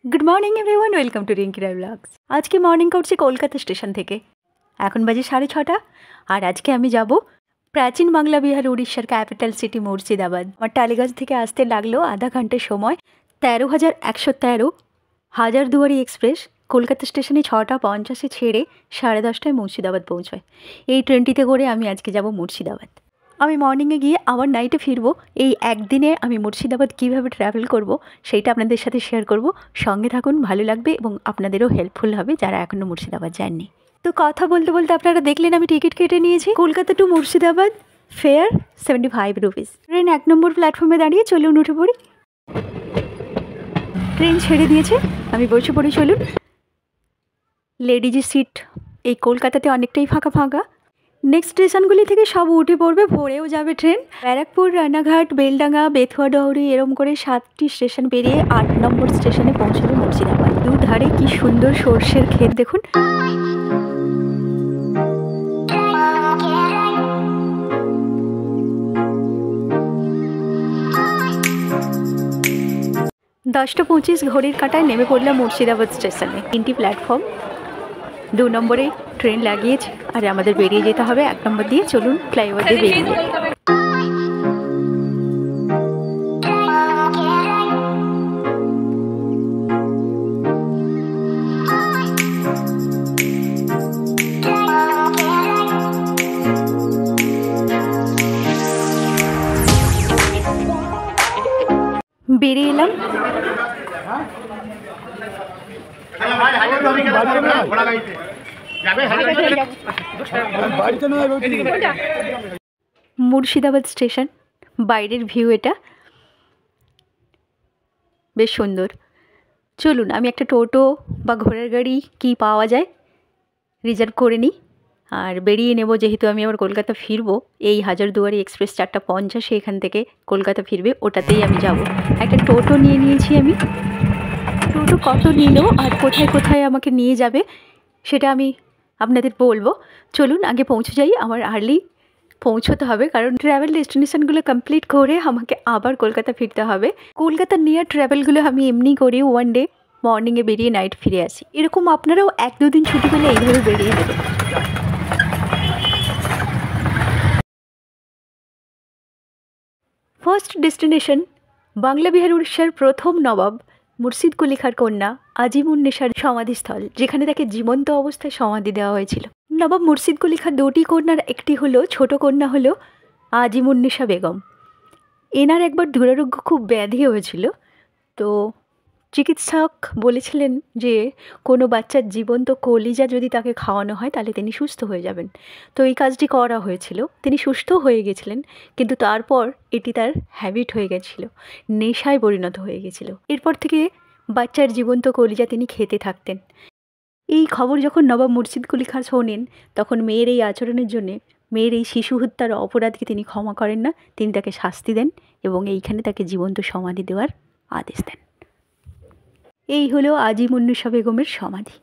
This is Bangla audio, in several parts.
Good morning everyone, welcome to Rinki Roy blogs. আজকে মর্নিং করছি কলকাতা স্টেশন থেকে। এখন বাজে 6:30 আর আজকে আমি যাব প্রাচীন বাংলা বিহার উড়িষ্যার ক্যাপিটাল সিটি মুর্শিদাবাদ। আমার টালিগঞ্জ থেকে আসতে লাগলো আধা ঘন্টার সময়। 13,113 হাজারদুয়ারি এক্সপ্রেস কলকাতা স্টেশনে 6:50 ছেড়ে 10:30 মুর্শিদাবাদ পৌঁছায়। এই ট্রেনটিতে করে আমি আজকে যাব মুর্শিদাবাদ। আমি মর্নিংয়ে গিয়ে আবার নাইটে ফিরবো। এই একদিনে আমি মুর্শিদাবাদ কীভাবে ট্রাভেল করব সেইটা আপনাদের সাথে শেয়ার করব। সঙ্গে থাকুন, ভালো লাগবে এবং আপনাদেরও হেল্পফুল হবে যারা এখনও মুর্শিদাবাদ যাননি। তো কথা বলতে বলতে আপনারা দেখলেন আমি টিকিট কেটে নিয়েছি। Kolkata to Murshidabad, fare 75 rupees. Train 1 নম্বর প্ল্যাটফর্মে দাঁড়িয়ে, চলুন উঠে পড়ি। ট্রেন ছেড়ে দিয়েছে, আমি বসে পড়ি। চলুন। লেডিজের সিট এই কলকাতাতে অনেকটাই ফাঁকা ফাঁকা। নেক্সট স্টেশনগুলি থেকে সব উঠে পড়বে, ভোরেও যাবে ট্রেন। ব্যারাকপুর, রানাঘাট, বেলডাঙ্গা, বেথুয়া, ডহরি এরম করে 7টি স্টেশন পেরিয়ে 8 নম্বর স্টেশনে পৌঁছবে মুর্শিদাবাদ। দুধারে কি সুন্দর সর্ষের ক্ষেত দেখুন। দশটা 25 ঘড়ির কাঁটায় নেমে পড়লাম মুর্শিদাবাদ স্টেশনে। 3টি প্ল্যাটফর্ম, 2 নম্বরে ট্রেন লাগিয়েছে আর আমাদের বেরিয়ে যেতে হবে 1 নম্বর দিয়ে। চলুন ফ্লাইওভার দিয়ে বেরিয়ে যাই। বেরিয়ে এলাম। মুর্শিদাবাদ স্টেশন, বাইরের ভিউ এটা বেশ সুন্দর। চলুন আমি একটা টোটো বা ঘোড়ার গাড়ি কি পাওয়া যায় রিজার্ভ করে নিই আর বেরিয়ে নেব। যেহেতু আমি আবার কলকাতা ফিরবো, এই হাজারদুয়ারি এক্সপ্রেস 4:50 এখান থেকে কলকাতা ফিরবে, ওটাতেই আমি যাব। একটা টোটো নিয়ে নিয়েছি আমি। টোটো কত নিল আর কোথায় কোথায় আমাকে নিয়ে যাবে সেটা আমি আপনাদের বলবো। চলুন আগে পৌঁছে যাই। আমার আর্লি পৌঁছতে হবে, কারণ ট্রাভেল ডেস্টিনেশনগুলো কমপ্লিট করে আমাকে আবার কলকাতা ফিরতে হবে। কলকাতার নিয়ার ট্রাভেলগুলো আমি এমনি করি, ওয়ান ডে মর্নিংয়ে বেরিয়ে নাইট ফিরে আসি। এরকম আপনারাও 1-2 দিন ছুটি পেলে এইভাবে বেরিয়ে দেবেন। ফার্স্ট ডেস্টিনেশন বাংলা বিহার উড়িষ্যার প্রথম নবাব মুর্শিদ কুলি খাঁর কন্যা আজিমুন্নেসার সমাধিস্থল, যেখানে তাকে জীবন্ত অবস্থায় সমাধি দেওয়া হয়েছিল। নবাব মুর্শিদ কুলি খাঁর 2টি কন্যার একটি হলো, ছোট কন্যা হলো আজিমুন্নেসা বেগম। এনার একবার দুরারোগ্য খুব ব্যাধি হয়েছিল, তো চিকিৎসক বলেছিলেন যে কোনো বাচ্চার জীবন্ত কলিজা যদি তাকে খাওয়ানো হয় তাহলে তিনি সুস্থ হয়ে যাবেন। তো এই কাজটি করা হয়েছিল, তিনি সুস্থ হয়ে গেছিলেন, কিন্তু তারপর এটি তার হ্যাবিট হয়ে গেছিল, নেশায় পরিণত হয়ে গেছিল। এরপর থেকে বাচ্চার জীবন্ত কলিজা তিনি খেতে থাকতেন। এই খবর যখন নবাব মুর্শিদ কুলি খাঁ শোনেন, তখন মেয়ের এই আচরণের জন্যে, মেয়ের এই শিশু হত্যার অপরাধকে তিনি ক্ষমা করেন না, তিনি তাকে শাস্তি দেন এবং এইখানে তাকে জীবন্ত সমাধি দেওয়ার আদেশ দেন। এই হলো আজিমুন্নেসা বেগমের সমাধি।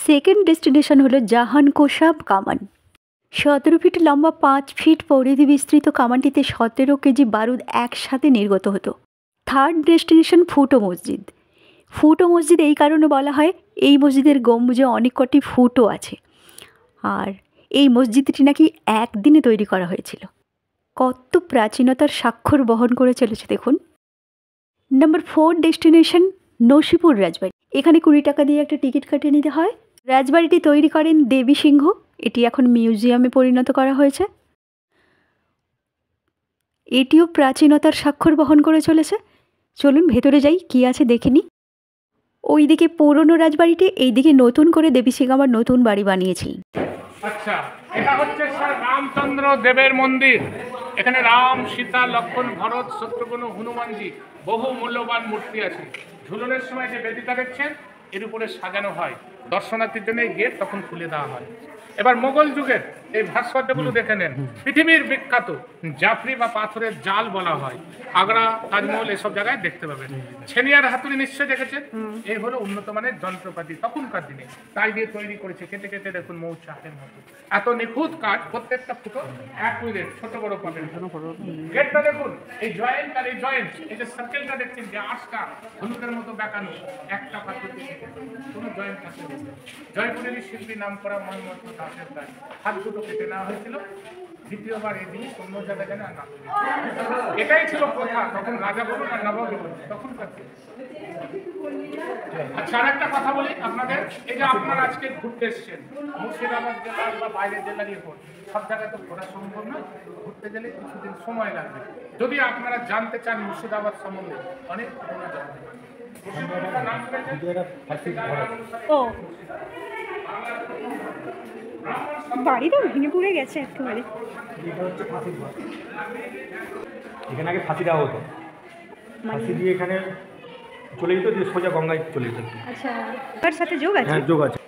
সেকেন্ড ডেস্টিনেশন হলো জাহান কোসাব কামান। 17 ফিট লম্বা, 5 ফিট পরিধি বিস্তৃত কামানটিতে 17 কেজি বারুদ একসাথে নির্গত হতো। থার্ড ডেস্টিনেশন ফুটো মসজিদ। ফুটো মসজিদ এই কারণে বলা হয়, এই মসজিদের গম্বুজে অনেক কটি ফুটো আছে আর এই মসজিদটি নাকি একদিনে তৈরি করা হয়েছিল। কত প্রাচীনতার স্বাক্ষর বহন করে চলেছে দেখুন। নাম্বার 4 ডেস্টিনেশন নসিপুর রাজবাড়ি। এখানে 20 টাকা দিয়ে একটা টিকিট কাটিয়ে নিতে হয়। রাজবাড়িটি তৈরি করেন দেবী সিংহ। এটি এখন মিউজিয়ামে পরিণত করা হয়েছে। এটিও প্রাচীনতার স্বাক্ষর বহন করে চলেছে। চলুন ভেতরে যাই, কি আছে দেখে নিই। ওইদিকে পুরনো রাজবাড়িটি, এইদিকে নতুন করে দেবী সিংহ আবার নতুন বাড়ি বানিয়েছিলেন। আচ্ছা, এটা হচ্ছে স্যার রামচন্দ্র দেবের মন্দির। এখানে রাম, সীতা, লক্ষ্মণ, ভরত, শত্রুঘ্ন, হনুমানজি বহু মূল্যবান মূর্তি আছে। ঝুলনের সময় যে বেদিটা দেখছেন এর উপরে সাজানো হয়। দর্শনার্থীর জন্য এই গেট তখন খুলে দেওয়া হয়। এবার মোগল যুগের এই ভাস্কর্যগুলো দেখে নেন। পৃথিবীর বিখ্যাত জাফরি বা পাথরের জাল বলা হয়, আগ্রা, তাজমহল এসব জায়গায় দেখতে পাবেন। ছেনিয়ার হাতুড়ি নিশ্চয় দেখেছেন। এই হলো উন্নত মানের যন্ত্রপাতি তখনকার দিনে, তাই দিয়ে তৈরি করেছে। কেটে কেটে দেখুন মৌচাকের মতো, এত নিখুঁত কাজ, প্রত্যেকটা ফুটো অ্যাকুরেট, ছোট বড় পাবেন। গেটটা দেখুন, এই জয়েন্ট আর এই জয়েন্ট, এই যে সার্কেলটা দেখছেন যে আঁশটা হলুদের মতো বেঁকানো, একটা পাথর দিয়ে কোনো জয়েন্ট থাকে না। জয়পুরেরই শিল্পী নাম করা মোহাম্মদ দাসের কাজ, হাত দুটো কেটে নেওয়া হয়েছিল। দ্বিতীয়বার এই জিনিস অন্য জায়গায় যেন না, এটাই ছিল প্রথা তখন, রাজা বলুন আর নবাব বলুন তখনকার। আচ্ছা, আর একটা কথা বলি আপনাদের, এই যে আপনারা আজকে ঘুরতে এসছেন মুর্শিদাবাদ জেলার বা বাইরের জেলার উপর, সব জায়গায় তো ঘোরা সম্ভব না, ঘুরতে গেলে কিছুদিন সময় লাগবে। যদি আপনারা জানতে চান মুর্শিদাবাদ সম্বন্ধে, অনেক ঘটনা জানতে পারেন। ও বাড়ি তো ভেঙে পড়ে গেছে একেবারে। এখানে আগে ফাঁসি দেওয়া হতো, ফাঁসি দিয়ে এখানে চলে যেত, দিয়ে সোজা গঙ্গায় চলে যেত। আচ্ছা, তার সাথে যোগ আছে? হ্যাঁ, যোগ আছে।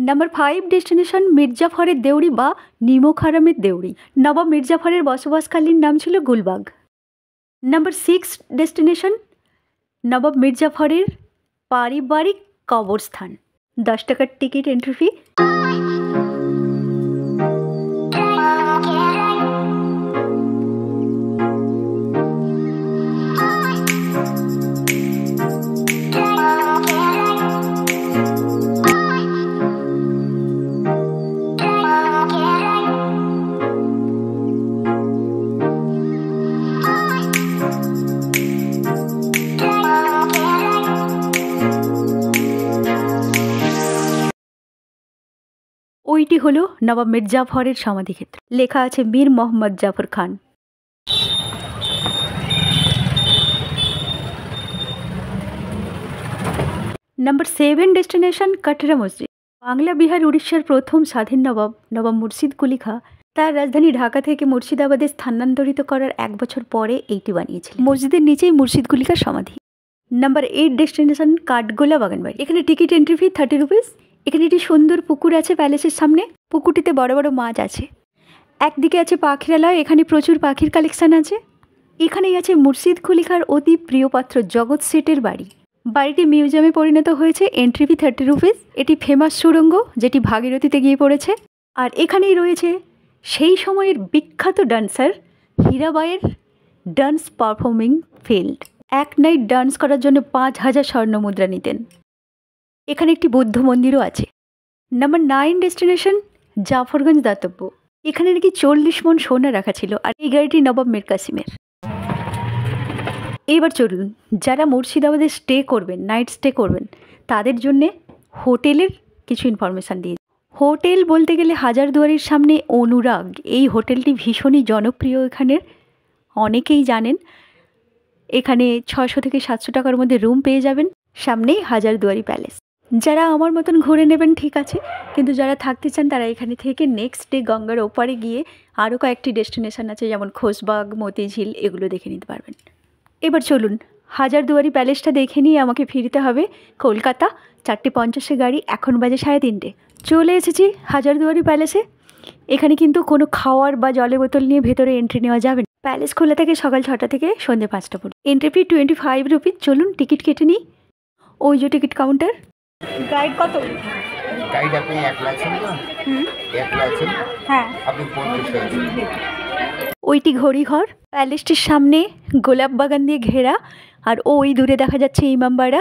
নাম্বার 5 ডেস্টিনেশন মির্জাফরের দেউরি বা নিমোখারামের দেউরি। নবাব মির্জাফরের বসবাসকালীন নাম ছিল গুলবাগ। নাম্বার 6 ডেস্টিনেশন নবাব মির্জাফরের পারিবারিক কবরস্থান। 10 টাকার টিকিট, এন্ট্রি ফি। ওইটি হলো নবাব মির্জাফরের সমাধিক্ষেত্র। লেখা আছে মীর মোহাম্মদ জাফর খান। নাম্বার 7 ডেস্টিনেশন কাটরা মসজিদ। বাংলা, বিহার, উড়িষ্যার প্রথম স্বাধীন নবাব নবাব মুর্শিদ কুলি খাঁ তার রাজধানী ঢাকা থেকে মুর্শিদাবাদে স্থানান্তরিত করার 1 বছর পরে এইটি বানিয়েছিলেন। মসজিদের নিচেই মুর্শিদ কুলি খাঁর সমাধি। নাম্বার 8 ডেস্টিনেশন কাঠগোলা বাগানবাড়ি। এখানে টিকিট, এন্ট্রি ফি 30 রুপিস। এখানে একটি সুন্দর পুকুর আছে প্যালেসের সামনে। পুকুরটিতে বড় বড় মাছ আছে। একদিকে আছে পাখিরালয়, এখানে প্রচুর পাখির কালেকশন আছে। এখানেই আছে মুর্শিদ কুলি খাঁর অতি প্রিয় পাত্র জগৎ শেঠের বাড়ি। বাড়িটি মিউজিয়ামে পরিণত হয়েছে। Entry fee 30 rupees. এটি ফেমাস সুড়ঙ্গ যেটি ভাগীরথীতে গিয়ে পড়েছে। আর এখানেই রয়েছে সেই সময়ের বিখ্যাত ডান্সার হীরাবাইয়ের ডান্স পারফর্মিং ফিল্ড। এক নাইট ডান্স করার জন্য 5000 স্বর্ণ মুদ্রা নিতেন। এখানে একটি বৌদ্ধ মন্দিরও আছে। নাম্বার 9 ডেস্টিনেশন জাফরগঞ্জ দাতব্য। এখানে নাকি 40 মণ সোনা রাখা ছিল। আর এই গাড়িটি নবাব মীর কাসিমের। এইবার চলুন, যারা মুর্শিদাবাদে স্টে করবেন, নাইট স্টে করবেন, তাদের জন্যে হোটেলের কিছু ইনফরমেশান দিয়ে। হোটেল বলতে গেলে হাজারদুয়ারির সামনে অনুরাগ, এই হোটেলটি ভীষণই জনপ্রিয়, এখানের অনেকেই জানেন। এখানে 600 থেকে 700 টাকার মধ্যে রুম পেয়ে যাবেন। সামনেই হাজারদুয়ারি প্যালেস। যারা আমার মতন ঘুরে নেবেন ঠিক আছে, কিন্তু যারা থাকতে চান তারা এখানে থেকে নেক্সট ডে গঙ্গার ওপারে গিয়ে আরও কয়েকটি ডেস্টিনেশন আছে, যেমন খোসবাগ, মতিঝিল, এগুলো দেখে নিতে পারবেন। এবার চলুন, হাজারদুয়ারি প্যালেসটা দেখে নিয়ে আমাকে ফিরতে হবে কলকাতা। 4:50 গাড়ি, এখন বাজে 3:30। চলে এসেছি হাজারদুয়ারি প্যালেসে। এখানে কিন্তু কোনো খাওয়ার বা জলের বোতল নিয়ে ভেতরে এন্ট্রি নেওয়া যাবে না। প্যালেস খোলা থাকে সকাল 6টা থেকে সন্ধ্যে 5টা পর্যন্ত। Entry fee 25 rupees. চলুন টিকিট কেটে নিই। ওই যে টিকিট কাউন্টার। গাইড কত? গাইড আপনি 1 লাখ তো? 1 লাখ। হ্যাঁ, আপনি 50,000। ওইটি ঘড়িঘর। প্যালেসটির সামনে গোলাপ বাগান দিয়ে ঘেরা, আর ওই দূরে দেখা যাচ্ছে ইমামবাড়া।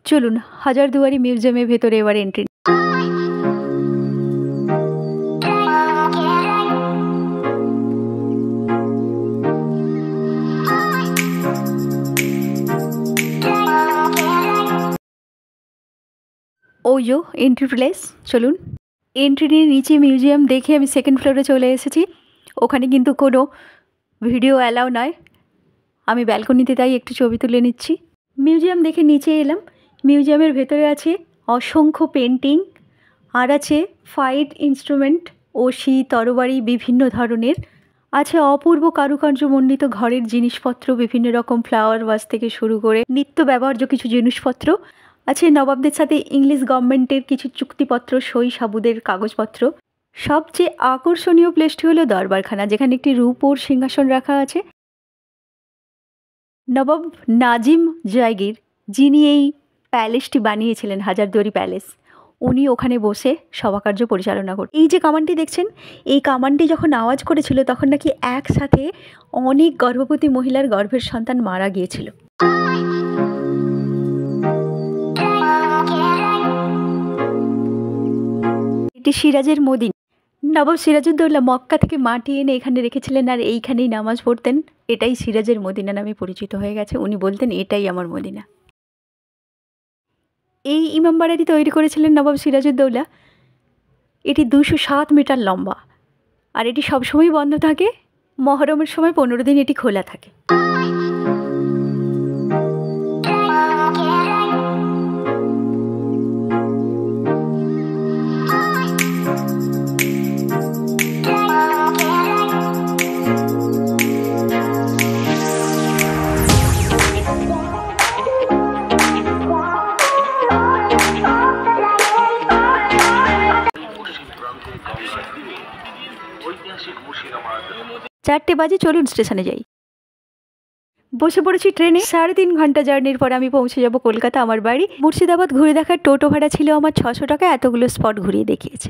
চলুন হাজারদুয়ারি মিউজিয়ামের ভেতরে এবার এন্ট্রি। ওই যো এন্ট্রি প্লেস। চলুন এন্ট্রি নিয়ে নিচে মিউজিয়াম দেখে আমি 2nd ফ্লোরে চলে এসেছি। ওখানে কিন্তু কোনো ভিডিও অ্যালাউ নয়। আমি ব্যালকনিতে তাই একটু ছবি তুলে নিচ্ছি। মিউজিয়াম দেখে নিচে এলাম। মিউজিয়ামের ভেতরে আছে অসংখ্য পেন্টিং, আর আছে ফাইট ইনস্ট্রুমেন্ট, ওসি, তরবারি বিভিন্ন ধরনের। আছে অপূর্ব কারুকার্যমণ্ডিত ঘরের জিনিসপত্র, বিভিন্ন রকম ফ্লাওয়ার ভাস থেকে শুরু করে নিত্য ব্যবহার্য কিছু জিনিসপত্র। আছে নবাবদের সাথে ইংলিশ গভর্নমেন্টের কিছু চুক্তিপত্র, সই সাবুদের কাগজপত্র। সবচেয়ে আকর্ষণীয় প্লেসটি হলো দরবারখানা, যেখানে একটি রূপোর সিংহাসন রাখা আছে। নবাব নাজিম জায়গির, যিনি এই প্যালেসটি বানিয়েছিলেন, হাজারদুয়ারি প্যালেস, উনি ওখানে বসে সভাকার্য পরিচালনা করতেন। এই যে কামানটি দেখছেন, এই কামানটি যখন আওয়াজ করেছিল তখন নাকি একসাথে অনেক গর্ভবতী মহিলার গর্ভের সন্তান মারা গিয়েছিল। এটি সিরাজের মদিনা। নবাব সিরাজউদ্দৌলা মক্কা থেকে মাটি এনে এখানে রেখেছিলেন আর এইখানেই নামাজ পড়তেন। এটাই সিরাজের মদিনা নামে পরিচিত হয়ে গেছে। উনি বলতেন এটাই আমার মদিনা। এই ইমামবাড়াটি তৈরি করেছিলেন নবাব সিরাজউদ্দৌলা। এটি 207 মিটার লম্বা আর এটি সবসময় বন্ধ থাকে। মহরমের সময় 15 দিন এটি খোলা থাকে। চারটে বাজে, চলুন স্টেশনে যাই। বসে পড়েছি ট্রেনে। 3.5 ঘন্টা জার্নির পর আমি পৌঁছে যাব কলকাতা, আমার বাড়ি। মুর্শিদাবাদ ঘুরে দেখার টোটো ভাড়া ছিল আমার 600 টাকা। এতগুলো স্পট ঘুরিয়ে দেখিয়েছে।